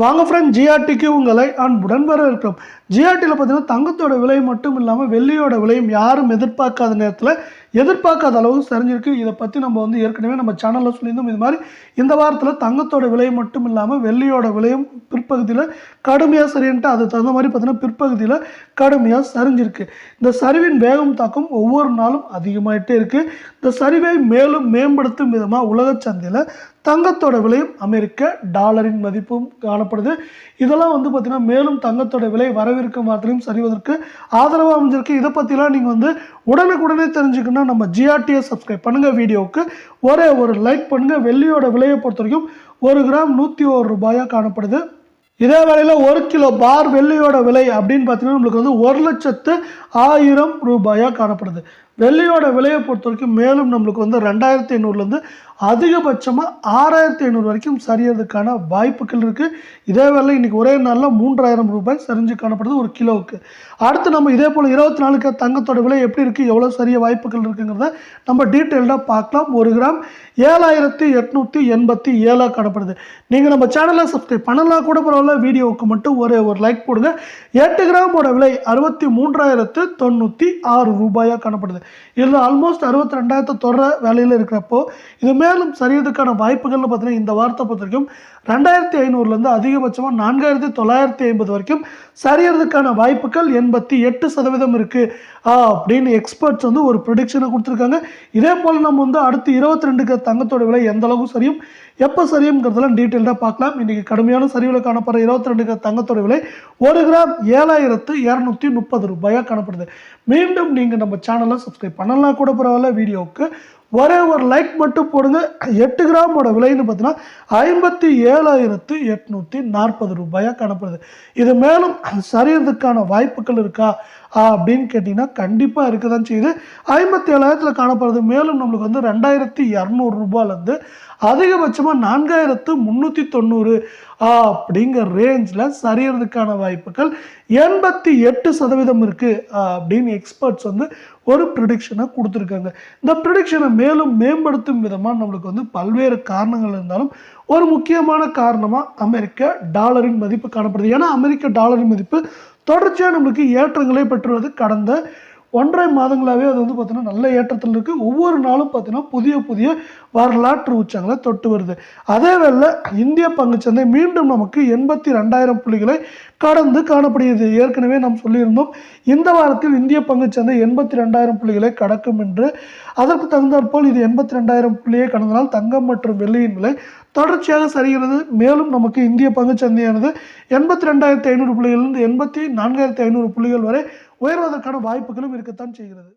வாங்க ஃப்ரெண்ட், ஜிஆர்டிக்கு உங்களை அன்புடன் வரவேற்கிறோம். ஜிஆர்டியில் பார்த்தீங்கன்னா தங்கத்தோட விலை மட்டும் இல்லாமல் வெள்ளியோட விலையும் யாரும் எதிர்பார்க்காத நேரத்தில் எதிர்பார்க்காத அளவு சரிஞ்சிருக்கு. இதை பற்றி நம்ம ஏற்கனவே நம்ம சேனலில் சொல்லியிருந்தோம். இது மாதிரி இந்த வாரத்தில் தங்கத்தோட விலை மட்டும் இல்லாமல் வெள்ளியோட விலையும் பிற்பகுதியில் கடுமையாக சரின்ட்டு அதுக்கு தகுந்த மாதிரி பார்த்தீங்கன்னா பிற்பகுதியில் கடுமையாக சரிஞ்சிருக்கு. இந்த சரிவின் வேகம் தாக்கம் ஒவ்வொரு நாளும் அதிகமாகிட்டே இருக்குது. இந்த சரிவை மேலும் மேம்படுத்தும் விதமாக உலக சந்தையில் தங்கத்தோட விலையும் அமெரிக்க டாலரின் மதிப்பும் காணப்படுது. இதெல்லாம் பார்த்தீங்கன்னா மேலும் தங்கத்தோட விலை வரவிருக்கும் வாரத்திலையும் சரிவதற்கு ஆதரவாக அமைஞ்சிருக்கு. இதை பற்றிலாம் நீங்கள் உடனுக்குடனே தெரிஞ்சுக்கணும்னா நம்ம ஜிஆர்டியை சப்ஸ்கிரைப் பண்ணுங்கள். வீடியோவுக்கு ஒரே ஒரு லைக் பண்ணுங்கள். வெள்ளியோட விலையை பொறுத்த வரைக்கும் 1 கிராம் 101 ரூபாயாக காணப்படுது. இதே வேளையில் 1 கிலோ பார் வெள்ளியோட விலை அப்படின்னு பார்த்தீங்கன்னா நம்மளுக்கு 1,10,000 ரூபாயாக காணப்படுது. வெள்ளியோட விலையை பொறுத்த வரைக்கும் மேலும் நம்மளுக்கு 2,500லேருந்து அதிகபட்சமாக 6,500 வரைக்கும் சரியறதுக்கான வாய்ப்புகள் இருக்குது. இதே வேலை இன்றைக்கி ஒரே நாளில் 3,000 ரூபாய் சரிஞ்சு காணப்படுது 1 கிலோவுக்கு. அடுத்து நம்ம இதே போல் 24 தங்கத்தோட விலை எப்படி இருக்குது, எவ்வளோ சரிய வாய்ப்புகள் இருக்குங்கிறத நம்ம டீட்டெயில்டாக பார்க்கலாம். 1 கிராம் 7,887 காணப்படுது. நீங்கள் நம்ம சேனலை சப்ஸ்கிரைப் பண்ணலாம் கூட பரவாயில்ல, வீடியோவுக்கு மட்டும் ஒரே ஒரு லைக் போடுங்க. 8 கிராமோட விலை 63,096 ரூபாயாக காணப்படுது. இதில் ஆல்மோஸ்ட் 62,000 தொடர வேலையில் இருக்கிறப்போ இது மேலும் சரியதுக்கான வாய்ப்புகள்னு பார்த்தீங்கன்னா இந்த வாரத்தை பொறுத்த வரைக்கும் 2,500லேருந்து அதிகபட்சமாக 4,950 வரைக்கும் சரியறதுக்கான வாய்ப்புகள் 88% இருக்குது அப்படின்னு எக்ஸ்பர்ட்ஸ் ஒரு ப்ரொடிக்ஷனை கொடுத்துருக்காங்க. இதே போல் நம்ம அடுத்து 22 தங்கத்தோட விலை எந்த அளவுக்கு சரியும் எப்போ சரியும்ங்கிறதெல்லாம் டீட்டெயில்டாக பார்க்கலாம். இன்றைக்கி கடுமையான சரிவில் காணப்படுற 22 தங்கத்தோட விலை 1 கிராம் 7,230 ரூபாயாக காணப்படுது. மீண்டும் நீங்கள் நம்ம சேனலை சப்ஸ்கிரைப் பண்ணலாம் கூட பரவாயில்ல, வீடியோவுக்கு ஒரே ஒரு லைக் மட்டும் போடுங்க. 8 கிராமோட விலைன்னு பார்த்தீங்கன்னா 57,840 ரூபாயாக காணப்படுது. இது மேலும் சரியறதுக்கான வாய்ப்புகள் இருக்கா அப்படின்னு கேட்டிங்கன்னா கண்டிப்பாக இருக்க தான் செய்யுது. 57,000 காணப்படுறது. மேலும் நம்மளுக்கு 2,200 ரூபாயிலேருந்து அதிகபட்சமாக 4,390 அப்படிங்கிற ரேஞ்சில் சரியறதுக்கான வாய்ப்புகள் 88% இருக்குது அப்படின்னு எக்ஸ்பர்ட்ஸ் ஒரு ப்ரிடிக்ஷனை கொடுத்துருக்காங்க. இந்த ப்ரிடிக்ஷனை மேலும் மேம்படுத்தும் விதமாக நம்மளுக்கு பல்வேறு காரணங்கள் இருந்தாலும் ஒரு முக்கியமான காரணமாக அமெரிக்க டாலரின் மதிப்பு காணப்படுது. ஏன்னா அமெரிக்க டாலரின் மதிப்பு தொடர்ச்சியாக நம்மளுக்கு ஏற்றங்களை பெற்றுவது கடந்த 1.5 மாதங்களாகவே அது பார்த்தீங்கன்னா நல்ல ஏற்றத்தில் இருக்குது. ஒவ்வொரு நாளும் பார்த்தீங்கன்னா புதிய வரலாற்று உச்சங்களை தொட்டு வருது. அதே வேளை இந்திய பங்குச்சந்தை மீண்டும் நமக்கு 82,000 புள்ளிகளை கடந்து காணப்படுகிறது. ஏற்கனவே நாம் சொல்லியிருந்தோம் இந்த வாரத்தில் இந்திய பங்குச்சந்தை 82,000 புள்ளிகளை கடக்கும் என்று. அதற்கு தகுந்தாற்போல் இது 82,000 புள்ளியை கடந்தனால் தங்கம் மற்றும் வெள்ளியின் விலை தொடர்ச்சியாக சரிகிறது. மேலும் நமக்கு இந்திய பங்குச்சந்தையானது 82,500 புள்ளிகளிலிருந்து 84,500 புள்ளிகள் வரை உயர்வதற்கான வாய்ப்புகளும் இருக்கத்தான் செய்கிறது.